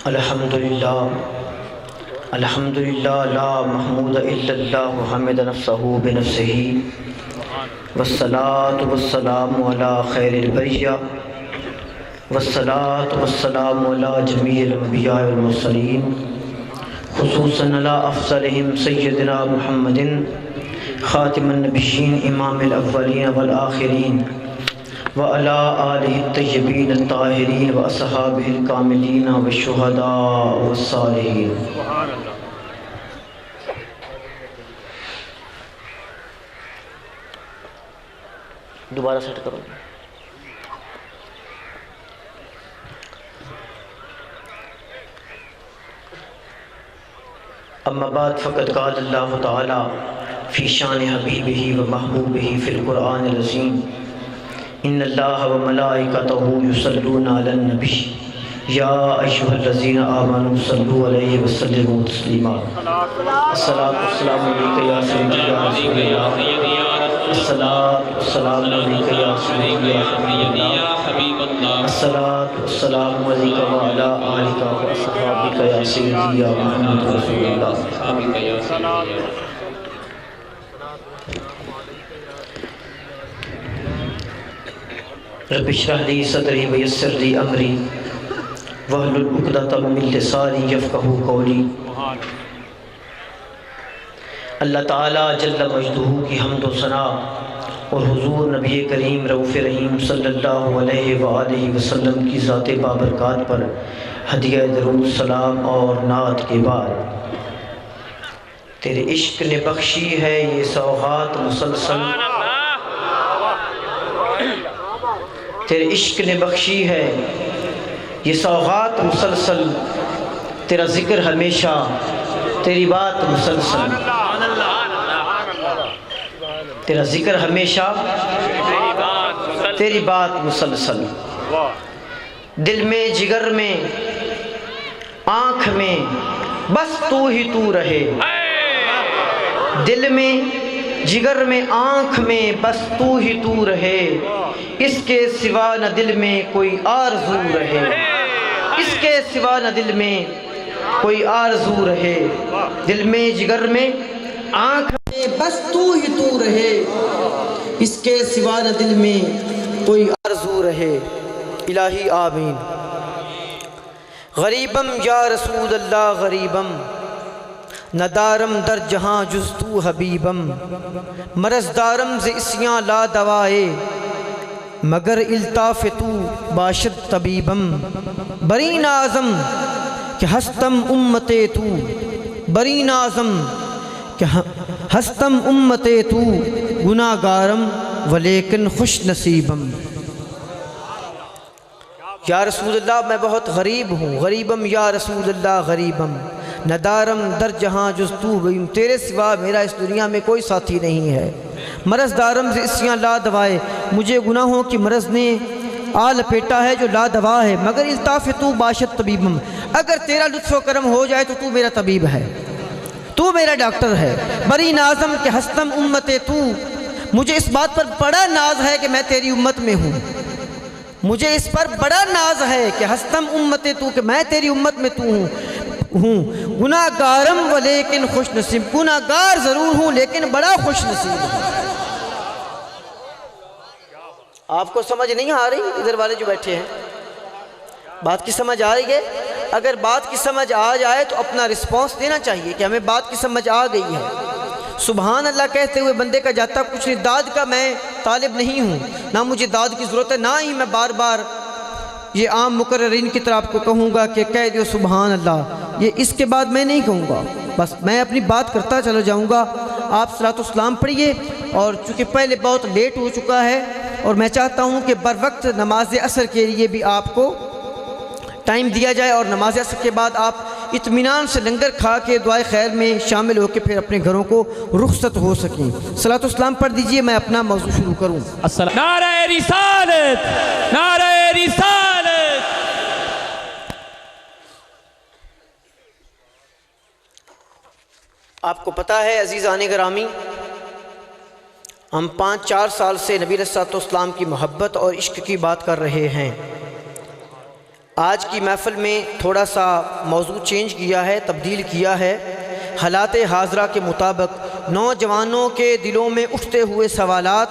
الحمدللہ لا محمود الا اللہ حمد نفسہ بنفسہ والصلاة والسلام علی خیر البریہ والصلاة والسلام علی جمیع الانبیاء والمرسلین خصوصاً علی افضلہم سیدنا محمد خاتم النبیین امام الاولین والآخرین وعلی آلہ الطیبین الطاہرین واصحابہ الکاملین والشہداء والصالحین۔ دوبارہ سیٹ کرو۔ اما بعد فقد قال اللہ تعالی فی شان حبیبہ و محبوبہ فی القرآن العظیم ان اللہ و ملائکتہ یصلون علی النبی یا ایھا الذین آمنوا صلوا علیہ وسلموا تسلیما۔ الصلاۃ والسلام علیک یا سیدی یا رسول اللہ، الصلاۃ والسلام علیک یا سیدی یا حبیب اللہ، الصلاۃ والسلام علیک وعلی آلک واصحابک یا سیدی یا محمد رسول اللہ۔ رب اشرح لی صدری ویسر لی امری واحلل عقدۃ من لسانی یفقہوا قولی۔ اللہ تعالیٰ جل مجدہ کی حمد و ثنا اور حضور نبی کریم رؤوف رحیم صلی اللہ علیہ وآلہ وسلم کی ذات بابرکات پر ہدیہ درود سلام اور نعت کے بعد، تیرے عشق نے بخشی ہے یہ سوغات مسلسل، تیرے عشق نے بخشی ہے یہ سوغات مسلسل، تیرا ذکر ہمیشہ تیری بات مسلسل، تیرا ذکر ہمیشہ تیری بات مسلسل، دل میں جگر میں آنکھ میں بس تو ہی تو رہے، دل میں جگر میں آنکھ میں بس تو ہی تو رہے، اس کے سوا نہ دل میں کوئی آرزو رہے، اس کے سوا نہ دل میں کوئی آرزو رہے، دل میں جگر میں آنکھ میں بس تو ہی تو رہے، اس کے سوا نہ دل میں کوئی آرزو رہے۔ الہی آمین۔ غریبم یا رسول اللہ غریبم ندارم در جہاں جز تو حبیبم، مرض دارم ز اسیاں لا دوائے مگر الطاف تو باشد طبیبم، بری نازم کہ ہستم امت تو، بری نازم کہ ہستم امت تو، گناہ گارم ولیکن خوش نصیبم۔ یا رسول اللہ میں بہت غریب ہوں، غریبم یا رسول اللہ غریبم ندارم در جہاں جز تو، تیرے سوا میرا اس دنیا میں کوئی ساتھی نہیں ہے، مرض دارم سے اسیاں لا دوائے، مجھے گناہوں کی مرض نے آ لپیٹا ہے جو لا دوا ہے، مگر الطاف تو باشد طبیبم، اگر تیرا لطف و کرم ہو جائے تو تو میرا طبیب ہے، تو میرا ڈاکٹر ہے۔ بری نازم کہ ہستم امت تو، مجھے اس بات پر بڑا ناز ہے کہ میں تیری امت میں ہوں، مجھے اس پر بڑا ناز ہے کہ ہستم امت تو، کہ میں تیری امت میں تو ہوں، گناہ گارم ولیکن خوش نصیب، گناہ گار ضرور ہوں لیکن بڑا خوش نصیب ہوں۔ آپ کو سمجھ نہیں آ رہی؟ ادھر والے جو بیٹھے ہیں بات کی سمجھ آ رہی ہے؟ اگر بات کی سمجھ آ جائے تو اپنا رسپانس دینا چاہیے کہ ہمیں بات کی سمجھ آ گئی ہے۔ سبحان اللہ کہتے ہوئے بندے کا جاتا کچھ نہیں، داد کا میں طالب نہیں ہوں، نہ مجھے داد کی ضرورت ہے، نہ ہی میں بار بار یہ عام مقررین کی طرح آپ کو کہوں گا کہ کہہ دیو سبحان اللہ، یہ اس کے بعد میں نہیں کہوں گا، بس میں اپنی بات کرتا چلا جاؤں گا۔ آپ صلاۃ والسلام پڑھیے، اور چونکہ پہلے بہت لیٹ ہو چکا ہے اور میں چاہتا ہوں کہ بر وقت نماز عصر کے لیے بھی آپ کو ٹائم دیا جائے، اور نماز عصر کے بعد آپ اطمینان سے لنگر کھا کے دعائے خیر میں شامل ہو کے پھر اپنے گھروں کو رخصت ہو سکیں۔ صلاۃ والسلام پڑھ دیجئے، میں اپنا موضوع شروع کروں۔ نعرہ رسالت، نعرہ رسالت۔ آپ کو پتہ ہے عزیزان گرامی، ہم 5-4 سال سے نبی علیہ الصلوۃ والسلام کی محبت اور عشق کی بات کر رہے ہیں، آج کی محفل میں تھوڑا سا موضوع چینج کیا ہے، تبدیل کیا ہے۔ حالات حاضرہ کے مطابق نوجوانوں کے دلوں میں اٹھتے ہوئے سوالات،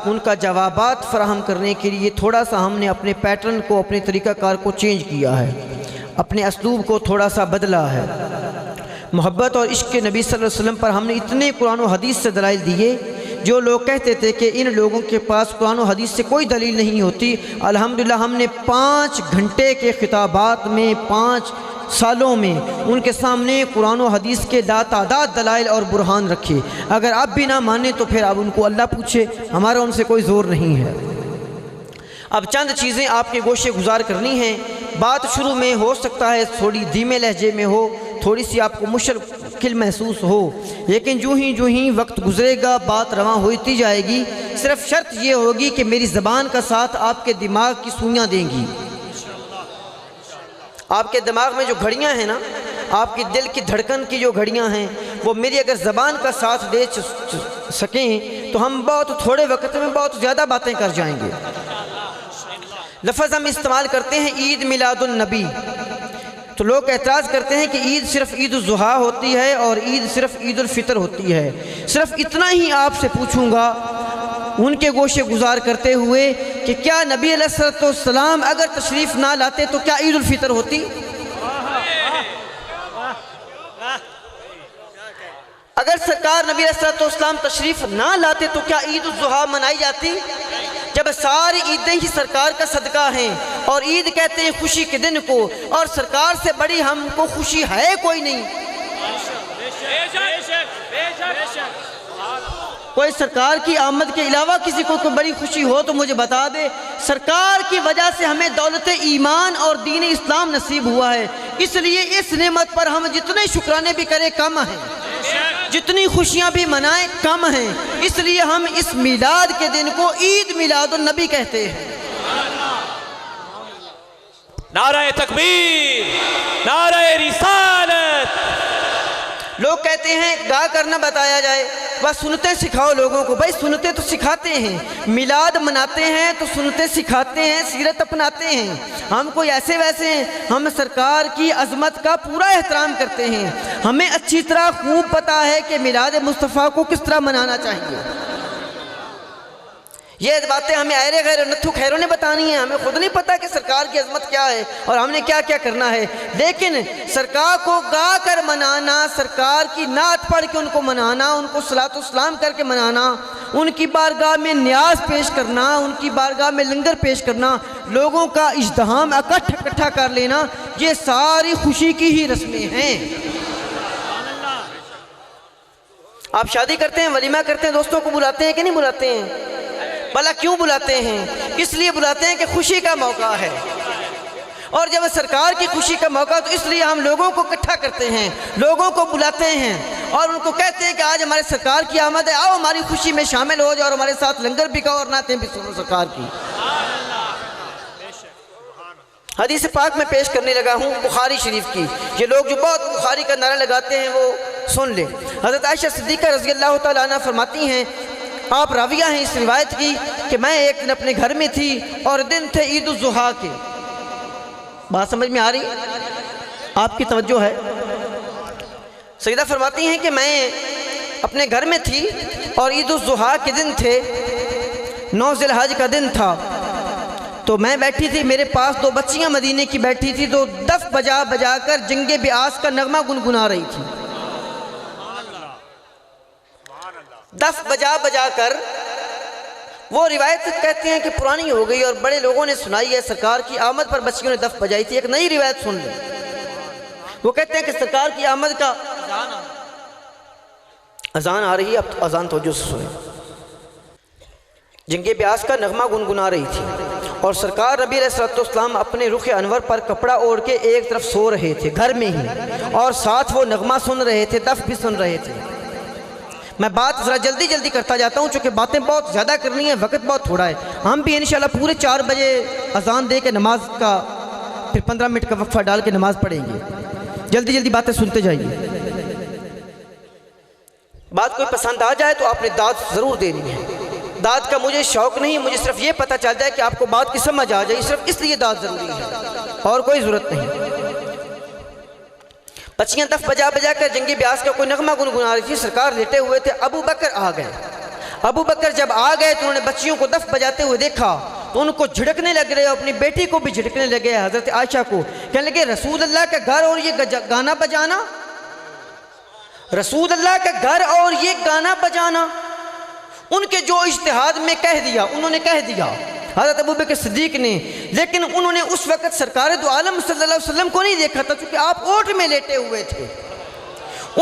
ان کا جوابات فراہم کرنے کے لیے تھوڑا سا ہم نے اپنے پیٹرن کو، اپنے طریقہ کار کو چینج کیا ہے، اپنے اسلوب کو تھوڑا سا بدلا ہے۔ محبت اور عشق کے نبی صلی اللہ علیہ وسلم پر ہم نے اتنے قرآن و حدیث سے دلائل دیے، جو لوگ کہتے تھے کہ ان لوگوں کے پاس قرآن و حدیث سے کوئی دلیل نہیں ہوتی، الحمدللہ ہم نے 5 گھنٹے کے خطابات میں 5 سالوں میں ان کے سامنے قرآن و حدیث کے لاتعداد دلائل اور برہان رکھے۔ اگر آپ بھی نہ مانیں تو پھر آپ ان کو اللہ پوچھے، ہمارا ان سے کوئی زور نہیں ہے۔ اب چند چیزیں آپ کے گوشے گزار کرنی ہیں۔ بات شروع میں ہو سکتا ہے تھوڑی دھیمے لہجے میں ہو، تھوڑی سی آپ کو مشکل محسوس ہو، لیکن جو ہی وقت گزرے گا بات رواں ہوتی جائے گی۔ صرف شرط یہ ہوگی کہ میری زبان کا ساتھ آپ کے دماغ کی سوئیاں دیں گی۔ آپ کے دماغ میں جو گھڑیاں ہیں نا، آپ کی دل کی دھڑکن کی جو گھڑیاں ہیں، وہ میری اگر زبان کا ساتھ دے سکیں تو ہم بہت تھوڑے وقت میں بہت زیادہ باتیں کر جائیں گے۔ لفظ ہم استعمال کرتے ہیں عید میلاد النبی، تو لوگ اعتراض کرتے ہیں کہ عید صرف عید الضحیٰ ہوتی ہے اور عید صرف عید الفطر ہوتی ہے۔ صرف اتنا ہی آپ سے پوچھوں گا ان کے گوشے گزار کرتے ہوئے کہ کیا نبی علیہ السلام اگر تشریف نہ لاتے تو کیا عید الفطر ہوتی؟ اگر سرکار نبی علیہ السلام تشریف نہ لاتے تو کیا عید الضحیٰ منائی جاتی؟ جب ساری عیدیں ہی سرکار کا صدقہ ہیں، اور عید کہتے ہیں خوشی کے دن کو، اور سرکار سے بڑی ہم کو خوشی ہے کوئی نہیں۔ کوئی سرکار کی آمد کے علاوہ کسی کو کوئی بڑی خوشی ہو تو مجھے بتا دے۔ سرکار کی وجہ سے ہمیں دولت ایمان اور دین اسلام نصیب ہوا ہے، اس لیے اس نعمت پر ہم جتنے شکرانے بھی کریں کم ہیں، جتنی خوشیاں بھی منائیں کم ہیں، اس لیے ہم اس میلاد کے دن کو عید میلاد النبی کہتے ہیں۔ نعرہ تکبیر، نعرہ رسالت۔ لوگ کہتے ہیں گا کرنا بتایا جائے، بس سنتے سکھاؤ لوگوں کو۔ بھائی سنتے تو سکھاتے ہیں، میلاد مناتے ہیں تو سنتے سکھاتے ہیں، سیرت اپناتے ہیں۔ ہم کوئی ایسے ویسے ہیں، ہم سرکار کی عظمت کا پورا احترام کرتے ہیں۔ ہمیں اچھی طرح خوب پتہ ہے کہ میلاد مصطفیٰ کو کس طرح منانا چاہیے۔ یہ باتیں ہمیں ایرے غیر نتھو خیروں نے بتانی ہیں، ہمیں خود نہیں پتا کہ سرکار کی عظمت کیا ہے اور ہم نے کیا کیا کرنا ہے۔ لیکن سرکار کو گا کر منانا، سرکار کی نعت پڑھ کے ان کو منانا، ان کو صلاۃ والسلام کر کے منانا، ان کی بارگاہ میں نیاز پیش کرنا، ان کی بارگاہ میں لنگر پیش کرنا، لوگوں کا اجتماع اکٹھا کر لینا، یہ ساری خوشی کی ہی رسمیں ہیں۔ آپ شادی کرتے ہیں، ولیمہ کرتے ہیں، دوستوں کو بلاتے ہیں کہ نہیں بلاتے ہیں؟ بھلا کیوں بلاتے ہیں؟ اس لیے بلاتے ہیں کہ خوشی کا موقع ہے، اور جب سرکار کی خوشی کا موقع تو اس لیے ہم لوگوں کو اکٹھا کرتے ہیں، لوگوں کو بلاتے ہیں اور ان کو کہتے ہیں کہ آج ہمارے سرکار کی آمد ہے، آؤ ہماری خوشی میں شامل ہو جاؤ اور ہمارے ساتھ لنگر بھی کھاؤ اور نعتیں بھی سنو سرکار کی۔ حدیث پاک میں پیش کرنے لگا ہوں بخاری شریف کی، یہ لوگ جو بہت بخاری کا نعرہ لگاتے ہیں وہ سن لیں۔ حضرت عائشہ صدیقہ رضی اللہ تعالیٰ عنہ فرماتی ہیں، آپ راویہ ہیں اس روایت کی، کہ میں ایک دن اپنے گھر میں تھی اور دن تھے عید الضحیٰ کے۔ بات سمجھ میں آ رہی؟ آپ کی توجہ ہے؟ سیدہ فرماتی ہیں کہ میں اپنے گھر میں تھی اور عید الضحیٰ کے دن تھے، 9 ذی الحج کا دن تھا، تو میں بیٹھی تھی، میرے پاس 2 بچیاں مدینے کی بیٹھی تھی، تو دف بجا کر جنگ بیعاص کا نغمہ گنگنا رہی تھی۔ دف بجا کر، وہ روایت کہتے ہیں کہ پرانی ہو گئی اور بڑے لوگوں نے سنائی ہے، سرکار کی آمد پر بچیوں نے دف بجائی تھی۔ ایک نئی روایت سن لیں، وہ کہتے ہیں کہ سرکار کی آمد کا اذان آ رہی ہے، اب تو اذان توجہ سے سنیں۔ جنگ بیعاص کا نغمہ گنگنا رہی تھی اور سرکار نبی علیہ السلام اپنے رخ انور پر کپڑا اوڑھ کے ایک طرف سو رہے تھے گھر میں ہی، اور ساتھ وہ نغمہ سن رہے تھے، دف بھی سن رہے تھے۔ میں بات ذرا جلدی کرتا جاتا ہوں چونکہ باتیں بہت زیادہ کرنی ہیں، وقت بہت تھوڑا ہے۔ ہم بھی انشاءاللہ پورے 4 بجے اذان دے کے نماز کا پھر 15 منٹ کا وقفہ ڈال کے نماز پڑھیں گے۔ جلدی باتیں سنتے جائیے۔ بات کوئی پسند آ جائے تو آپ نے داد ضرور دینی ہے، داد کا مجھے شوق نہیں، مجھے صرف یہ پتہ چل جائے کہ آپ کو بات کی سمجھ آ جائے، صرف اس لیے داد ضروری ہے اور کوئی ضرورت نہیں۔ بچیاں دف بجا بجا کر جنگی بیاس کا کوئی نغمہ گنگنا رہی تھی، سرکار لیٹے ہوئے تھے، ابو بکر آ گئے۔ ابو بکر جب آ گئے تو انہوں نے بچیوں کو دف بجاتے ہوئے دیکھا تو ان کو جھڑکنے لگ رہے، اپنی بیٹی کو بھی جھڑکنے لگے، حضرت عائشہ کو، کہنے لگے رسول اللہ کا گھر اور یہ گانا بجانا، رسول اللہ کا گھر اور یہ گانا بجانا۔ ان کے جو اجتہاد میں کہہ دیا، انہوں نے کہہ دیا حضرت ابو بکر صدیق نے، لیکن انہوں نے اس وقت سرکار دو عالم صلی اللہ علیہ وسلم کو نہیں دیکھا تھا، چونکہ آپ اوٹ میں لیٹے ہوئے تھے۔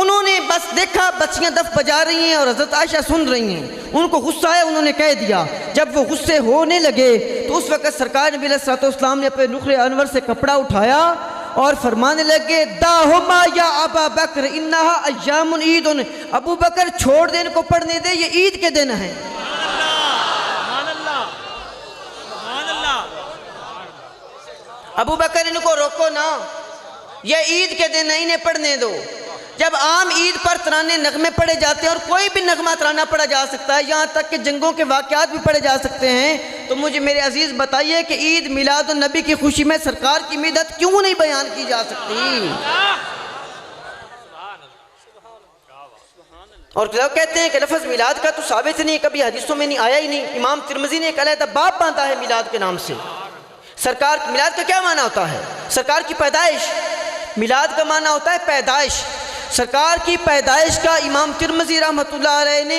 انہوں نے بس دیکھا بچیاں دف بجا رہی ہیں اور حضرت عائشہ سن رہی ہیں، ان کو غصہ آیا، انہوں نے کہہ دیا۔ جب وہ غصے ہونے لگے تو اس وقت سرکار نبی علیہ الصلوۃ والسلام نے اپنے نخر انور سے کپڑا اٹھایا اور فرمانے لگے داہما یا ابا بکر انہا ایام عید، ابو بکر چھوڑ دے، ان کو پڑھنے دے، یہ عید کے دن ہیں۔ ابو بکر ان کو روکو نا، یہ عید کے دن انہیں پڑھنے دو۔ جب عام عید پر ترانے نغمے پڑھے جاتے ہیں اور کوئی بھی نغمہ ترانہ پڑھا جا سکتا ہے، یہاں تک کہ جنگوں کے واقعات بھی پڑھے جا سکتے ہیں، تو مجھے میرے عزیز بتائیے کہ عید میلاد النبی کی خوشی میں سرکار کی مدت کیوں نہیں بیان کی جا سکتی؟ اور لوگ کہتے ہیں کہ لفظ میلاد کا تو ثابت نہیں، کبھی حدیثوں میں نہیں آیا ہی نہیں۔ امام ترمذی نے ایک علیحدہ باب باندھا ہے میلاد کے نام سے۔ سرکار میلاد کا کیا معنی ہوتا ہے؟ سرکار کی پیدائش۔ میلاد کا معنی ہوتا ہے پیدائش۔ سرکار کی پیدائش کا امام ترمذی رحمۃ اللہ علیہ نے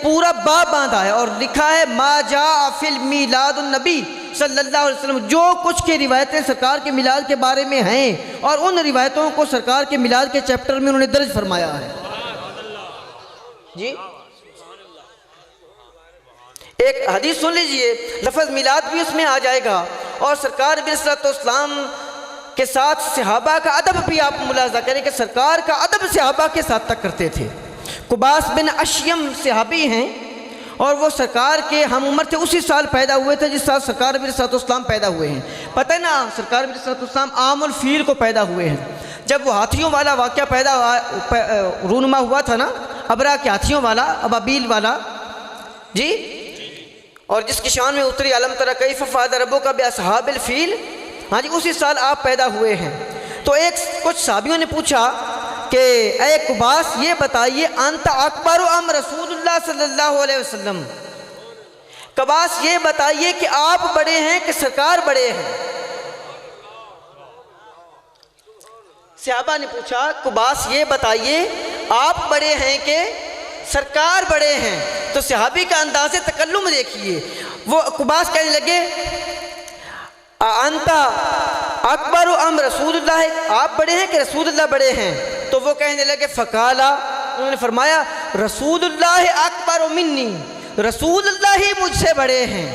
پورا باب باندھا ہے اور لکھا ہے ما جاء فی المیلاد النبی صلی اللہ علیہ وسلم، جو کچھ کی روایتیں سرکار کے میلاد کے بارے میں ہیں اور ان روایتوں کو سرکار کے میلاد کے چیپٹر میں انہوں نے درج فرمایا ہے۔ جی ایک حدیث سن لیجئے، لفظ میلاد بھی اس میں آ جائے گا، اور سرکار نبی صلی اللہ علیہ وسلم کے ساتھ صحابہ کا ادب بھی آپ ملاحظہ کریں کہ سرکار کا ادب صحابہ کے ساتھ تک کرتے تھے۔ قباس بن اشیم صحابی ہیں اور وہ سرکار کے ہم عمر تھے، اسی سال پیدا ہوئے تھے جس سال سرکار نبی صلی اللہ علیہ وسلم پیدا ہوئے ہیں۔ پتہ ہے نا سرکار نبی صلی اللہ علیہ وسلم عام الفیل کو پیدا ہوئے ہیں۔ جب وہ ہاتھیوں والا واقعہ رونما ہوا تھا نا، ابرا کے ہاتھیوں والا، ابابیل والا، جی، اور جس کی شان میں اتری علم تری کیف فعل ربک باصحاب الفیل، ہاں جی، اسی سال آپ پیدا ہوئے ہیں۔ تو کچھ صحابیوں نے پوچھا کہ اے قباس یہ بتائیے انت اکبر ام رسول اللہ صلی اللہ علیہ وسلم، قباس یہ بتائیے کہ آپ بڑے ہیں کہ سرکار بڑے ہیں؟ صحابہ نے پوچھا قباس یہ بتائیے آپ بڑے ہیں کہ سرکار بڑے ہیں؟ تو صحابی کا انداز تکلم دیکھیے، وہ قباس کہنے لگے انت اکبر ام رسول اللہ، آپ بڑے ہیں کہ رسول اللہ بڑے ہیں؟ تو وہ کہنے لگے فقالا، انہوں نے فرمایا رسول اللہ اکبر منی، رسول اللہ ہی مجھ سے بڑے ہیں،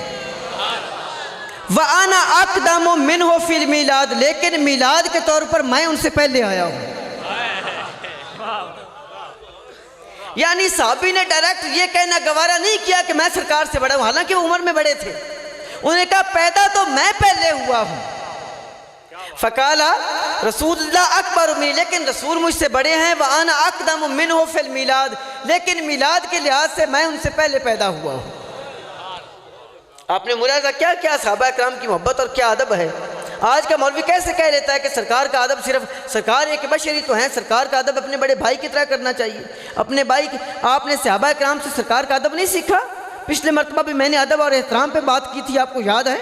وَأَنَا أَقْدَمُ مِنْهُ فِي الْمِيلَادِ، لیکن میلاد کے طور پر میں ان سے پہلے آیا ہوں۔ یعنی صحابی نے ڈائریکٹ یہ کہنا گوارا نہیں کیا کہ میں سرکار سے بڑا ہوں، حالانکہ وہ عمر میں بڑے تھے۔ انہوں نے کہا پیدا تو میں پہلے ہوا ہوں۔ فقالا رسول اللہ اکبر منی، لیکن رسول مجھ سے بڑے ہیں، وَأَنَا أَقْدَمُ مِنْهُ فِي الْمِيلَادِ، لیکن میلاد کے لحاظ سے میں ان سے پہلے پیدا ہوا ہوں۔ آپ نے ملاحظہ کیا کیا صحابہ کرام کی محبت اور کیا ادب ہے۔ آج کا مولوی کیسے کہہ لیتا ہے کہ سرکار کا ادب صرف سرکار ایک بشری تو ہیں، سرکار کا ادب اپنے بڑے بھائی کی طرح کرنا چاہیے، اپنے بھائی آپ نے صحابہ کرام سے سرکار کا ادب نہیں سیکھا؟ پچھلے مرتبہ بھی میں نے ادب اور احترام پہ بات کی تھی، آپ کو یاد ہے؟